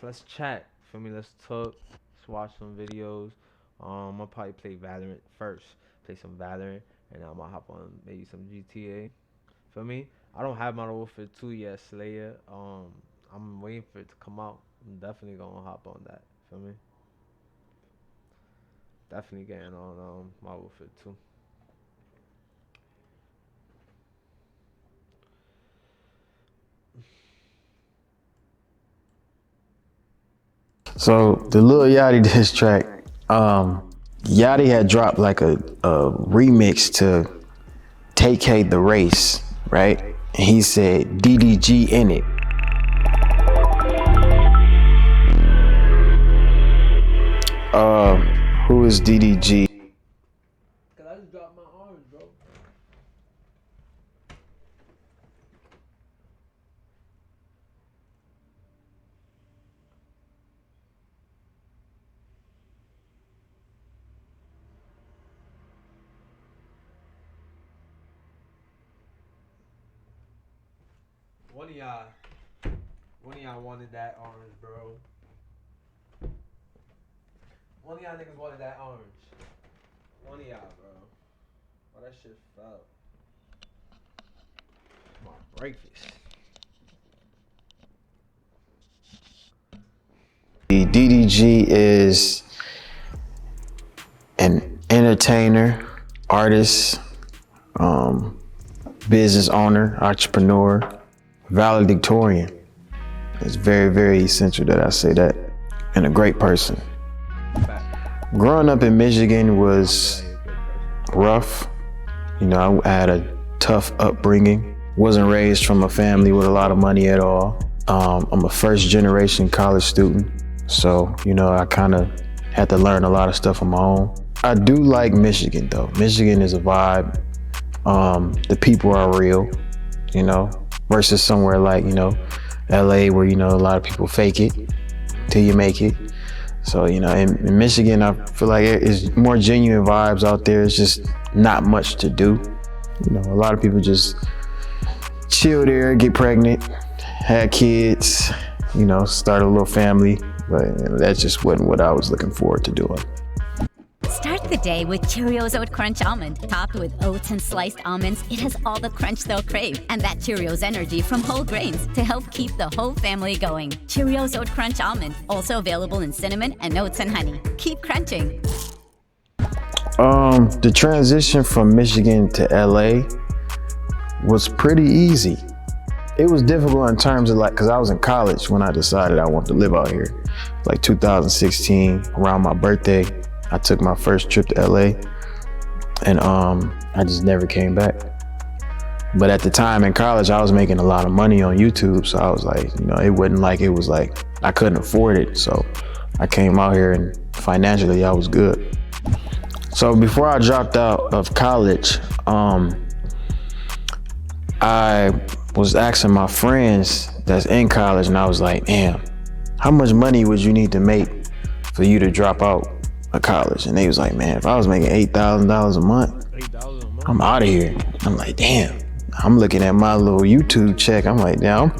let's chat. Feel me? Let's talk. Let's watch some videos. I'll probably play Valorant first. Play some Valorant, and I'm gonna hop on maybe some GTA. Feel me? I don't have Modern Warfare 2 yet, Slayer. I'm waiting for it to come out. I'm definitely gonna hop on that. Feel me? Definitely getting on Modern Warfare 2. So the Lil Yachty diss track, Yachty had dropped like a remix to Take Hate the Race, right? And he said DDG in it. Who is DDG? Cause I just dropped my orange, bro. One of y'all wanted that orange, bro. One of y'all niggas wanted that orange. One of y'all, bro. Oh, that shit fell. My breakfast. The DDG is an entertainer, artist, business owner, entrepreneur, valedictorian. It's very, very essential that I say that, and a great person. Growing up in Michigan was rough. You know, I had a tough upbringing. Wasn't raised from a family with a lot of money at all. I'm a first generation college student. So, you know, I kind of had to learn a lot of stuff on my own. I do like Michigan though. Michigan is a vibe. The people are real, you know, versus somewhere like, you know, LA where, you know, a lot of people fake it till you make it. So, you know, in Michigan, I feel like it's more genuine vibes out there. It's just not much to do. You know, a lot of people just chill there, get pregnant, have kids, you know, start a little family. But you know, that just wasn't what I was looking forward to doing. Start the day with Cheerios Oat Crunch Almond. Topped with oats and sliced almonds, it has all the crunch they'll crave. And that Cheerios energy from whole grains to help keep the whole family going. Cheerios Oat Crunch Almond, also available in cinnamon and oats and honey. Keep crunching. The transition from Michigan to LA was pretty easy. It was difficult in terms of like, cause I was in college when I decided I wanted to live out here. Like 2016, around my birthday, I took my first trip to LA and I just never came back. But at the time in college, I was making a lot of money on YouTube. So I was like, you know, it wasn't like, it was like, I couldn't afford it. So I came out here and financially I was good. So before I dropped out of college, I was asking my friends that's in college and I was like, damn, how much money would you need to make for you to drop out of college? And they was like, man, if I was making $8,000 a month, I'm out of here. I'm like, damn. I'm looking at my little YouTube check. I'm like, damn,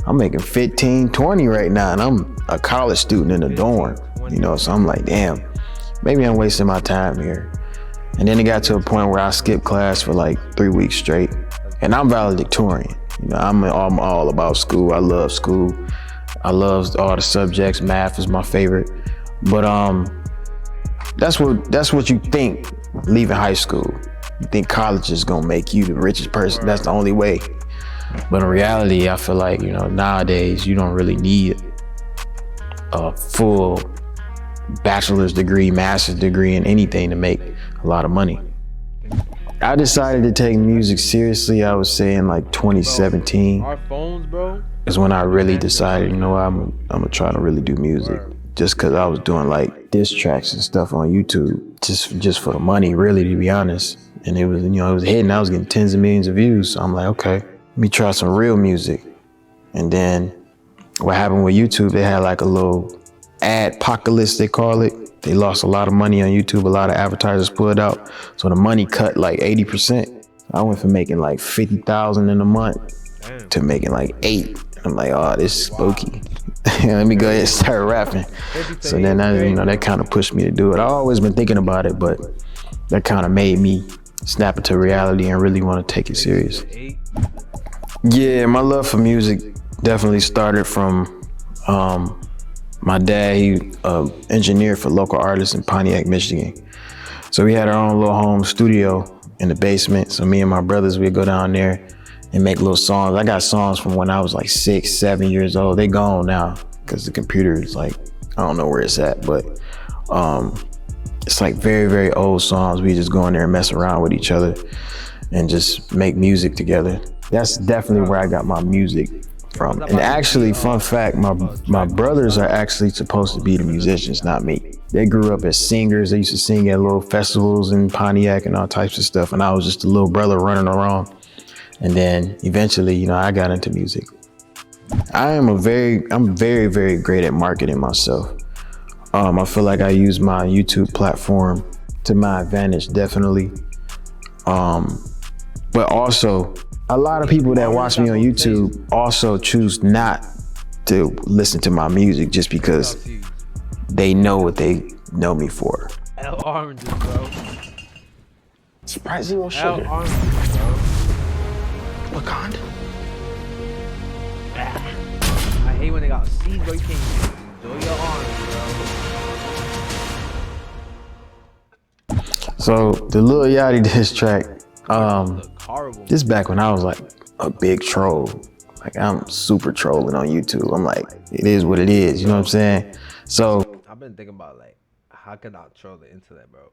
I'm making 15, 20 right now, and I'm a college student in a dorm, you know? So I'm like, damn, maybe I'm wasting my time here. And then it got to a point where I skipped class for like 3 weeks straight. And I'm valedictorian. You know, I'm all about school. I love school. I love all the subjects. Math is my favorite. But that's what you think leaving high school. You think college is gonna make you the richest person. That's the only way. But in reality, I feel like, you know, nowadays you don't really need a full bachelor's degree, master's degree in anything to make a lot of money. I decided to take music seriously, I was saying like 2017. Our phones, bro. Is when I really decided, you know, I'm gonna try to really do music. Just cause I was doing like diss tracks and stuff on YouTube, just for the money, really, to be honest. And it was, you know, it was hitting, I was getting tens of millions of views. So I'm like, okay, let me try some real music. And then what happened with YouTube, they had like a little ad-pocalypse, they call it. They lost a lot of money on YouTube. A lot of advertisers pulled out. So the money cut like 80%. I went from making like 50,000 in a month to making like 8. I'm like, oh, this is spooky. Let me go ahead and start rapping. So then that kind of pushed me to do it. I've always been thinking about it, but that kind of made me snap into reality and really want to take it serious. Yeah, my love for music definitely started from my dad. He engineered for local artists in Pontiac, Michigan. So we had our own little home studio in the basement. So me and my brothers, we'd go down there and make little songs. I got songs from when I was like 6, 7 years old. They gone now because the computer is like, I don't know where it's at, but it's like very, very old songs. We just go in there and mess around with each other and just make music together. That's definitely where I got my music from. And actually, fun fact, my brothers are actually supposed to be the musicians, not me. They grew up as singers. They used to sing at little festivals in Pontiac and all types of stuff. And I was just a little brother running around. And then eventually, I got into music. I'm very, very great at marketing myself. I feel like I use my YouTube platform to my advantage, definitely. But also, a lot of people that watch me on YouTube also choose not to listen to my music just because they know what they know me for. L oranges, bro. Sprite Zero Sugar. L oranges, bro. Wakanda. I hate when they got seeds, bro. You can't enjoy your orange, bro. So the Lil Yachty diss track, Horrible. this back when I was like a big troll. Like I'm super trolling on YouTube. I'm like, it is what it is, you know what I'm saying? So I've been thinking about like, how can I troll the internet, bro?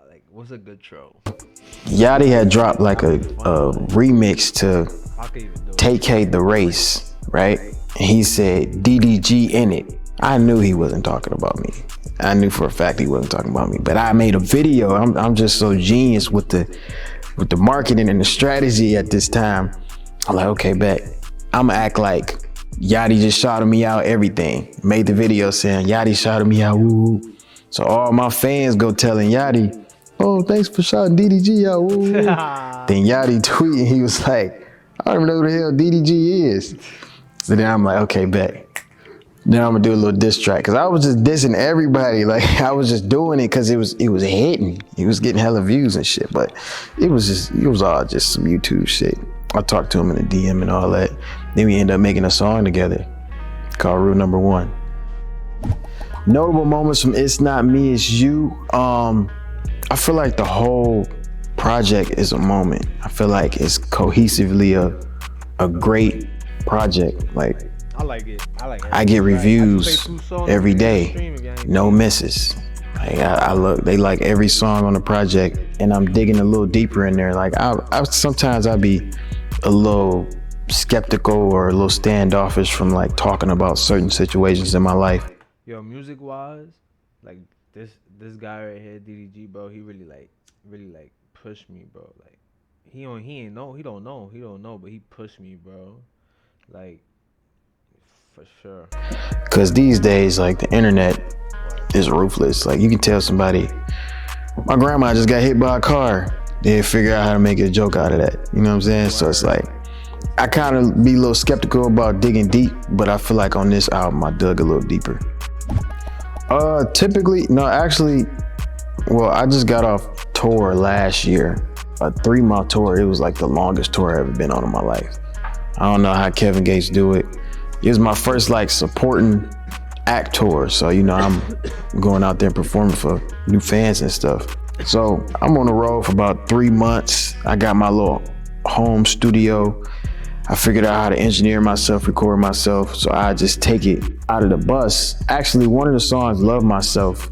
Like, what's a good troll? Yachty had dropped like a remix to I could even do it. Take Hate the Race, right? And he said DDG in it. I knew he wasn't talking about me. I knew for a fact he wasn't talking about me, but I made a video. I'm just so genius with the marketing and the strategy at this time. I'm like, okay, bet. I'ma act like Yachty just shouted me out everything. Made the video saying Yachty shouted me out, woo. So all my fans go telling Yachty, oh, thanks for shouting DDG out, woo. Then Yachty tweeting, he was like, I don't even know who the hell DDG is. So then I'm like, okay, bet. Then I'm gonna do a little diss track, cause I was just dissing everybody. Like I was just doing it cause it was hitting. It was getting hella views and shit, but it was all just some YouTube shit. I talked to him in the DM and all that. Then we ended up making a song together called Rule Number 1. Notable moments from It's Not Me, It's You. I feel like the whole project is a moment. I feel like it's cohesively a great project. Like I like it. I get reviews every day, no misses. Like I look, they like every song on the project, and I'm digging a little deeper in there. Like I sometimes I be a little skeptical or a little standoffish from like talking about certain situations in my life. Yo, music wise, like this guy right here, DDG, bro, he really pushed me, bro. Like he don't know, but he pushed me, bro. Like for sure. Cause these days, like the internet is ruthless. Like you can tell somebody, my grandma just got hit by a car. They figure out how to make a joke out of that. You know what I'm saying? So it's like, I kind of be a little skeptical about digging deep, but I feel like on this album, I dug a little deeper. Typically, no, actually, well, I just got off tour last year, a 3-month tour. It was like the longest tour I've ever been on in my life. I don't know how Kevin Gates do it. It was my first like supporting act tour. So, I'm going out there and performing for new fans and stuff. So I'm on the road for about 3 months. I got my little home studio. I figured out how to engineer myself, record myself. So I just take it out of the bus. Actually, one of the songs, Love Myself,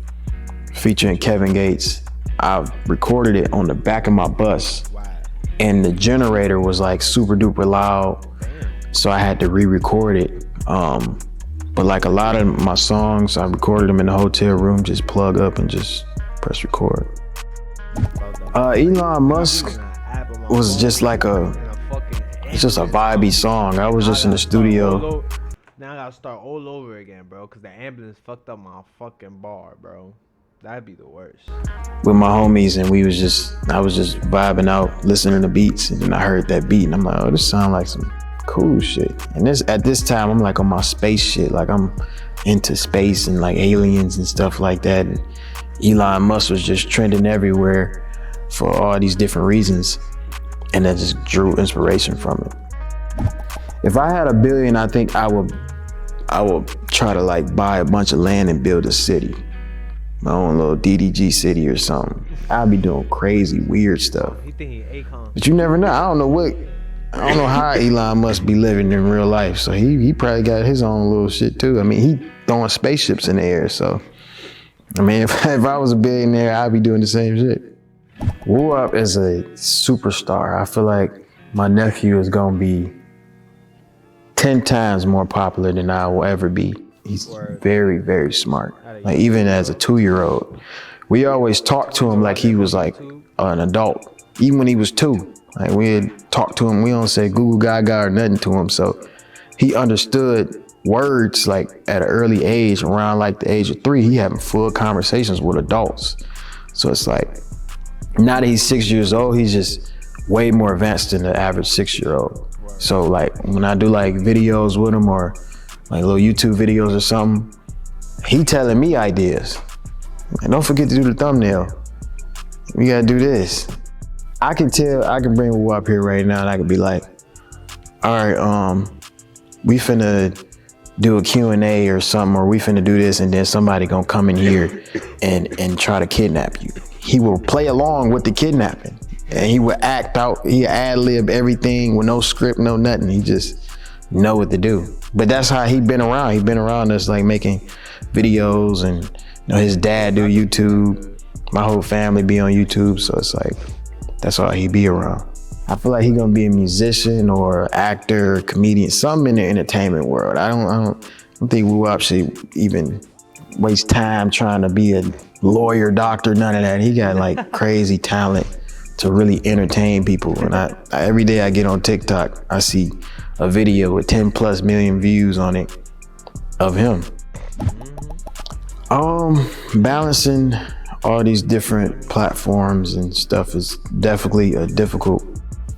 featuring Kevin Gates, I recorded it on the back of my bus. And the generator was like super duper loud. So I had to re-record it. But like a lot of my songs, I recorded them in the hotel room, just plug up and just press record. Elon Musk was just like it's just a vibey song. I was just in the studio. Now I gotta start all over again, bro, cause the ambulance fucked up my fucking bar, bro. That'd be the worst. With my homies, and I was just vibing out, listening to beats, and then I heard that beat, and I'm like, oh, this sound like some cool shit. And this at this time, I'm like on my space shit. Like I'm into space and like aliens and stuff like that. And Elon Musk was just trending everywhere for all these different reasons. And I just drew inspiration from it. If I had $1 billion, I think I would try to like buy a bunch of land and build a city. My own little DDG city or something. I'd be doing crazy, weird stuff. But you never know. I don't know how Elon must be living in real life. So he probably got his own little shit too. I mean, he throwing spaceships in the air. So, I mean, if I was a billionaire, I'd be doing the same shit. Woo Up is a superstar. I feel like my nephew is gonna be 10 times more popular than I will ever be. He's very, very smart. Like even as a 2-year-old, we always talked to him like he was like an adult. Even when he was 2, like we'd talk to him, we don't say Google Gaga or nothing to him. So he understood words like at an early age, around like the age of 3, he having full conversations with adults. So it's like, now that he's 6 years old, he's just way more advanced than the average 6-year-old. So like when I do like videos with him or like little YouTube videos or something, he telling me ideas. And don't forget to do the thumbnail. We gotta do this. I can bring Wu up here right now and I could be like, all right, we finna do a Q&A or something, or we finna do this, and then somebody gonna come in here and try to kidnap you. He will play along with the kidnapping. And he would act out, he ad-lib everything with no script, no nothing. He just know what to do. But that's how he been around. He been around us like making videos, and you know, his dad do YouTube. My whole family be on YouTube, so it's like, that's all he be around. I feel like he gonna be a musician or actor, or comedian, something in the entertainment world. I don't think Wu Up should even waste time trying to be a lawyer, doctor, none of that. He got like crazy talent to really entertain people. And I every day I get on TikTok, I see a video with 10+ million views on it of him. Balancing all these different platforms and stuff is definitely a difficult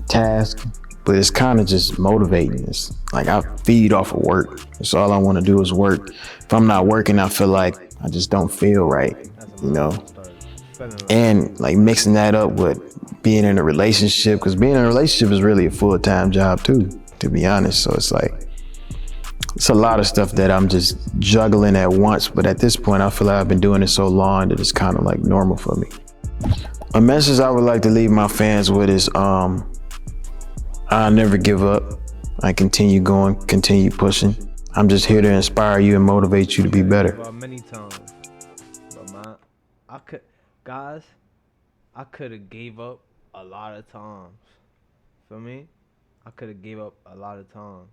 task, but it's kind of just motivating. It's like I feed off of work. That's all I want to do is work. If I'm not working, I feel like I just don't feel right, you know? And like mixing that up with being in a relationship, because being in a relationship is really a full-time job too, to be honest. So it's like, it's a lot of stuff that I'm just juggling at once. But at this point, I feel like I've been doing it so long that it's kind of like normal for me. A message I would like to leave my fans with is, I'll never give up. I continue going, continue pushing. I'm just here to inspire you and motivate you to be better. Many times, but I could have gave up a lot of times. Feel me? I could have gave up a lot of times.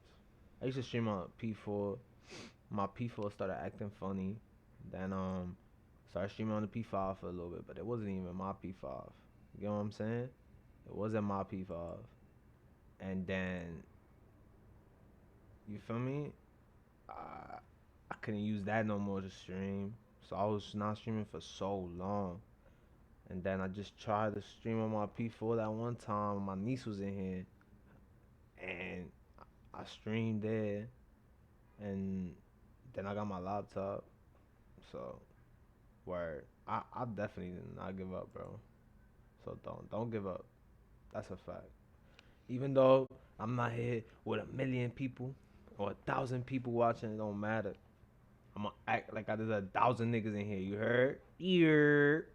I used to stream on P4. My P4 started acting funny. Then started streaming on the P5 for a little bit, but it wasn't even my P5. You know what I'm saying? It wasn't my P5. And then, you feel me? I couldn't use that no more to stream. So I was not streaming for so long. And then I just tried to stream on my P4 that one time. My niece was in here. And I streamed there. And then I got my laptop. So, word. I definitely did not give up, bro. So don't give up. That's a fact. Even though I'm not here with 1 million people or 1,000 people watching, it don't matter. I'm gonna act like there's 1,000 niggas in here. You heard? Ear.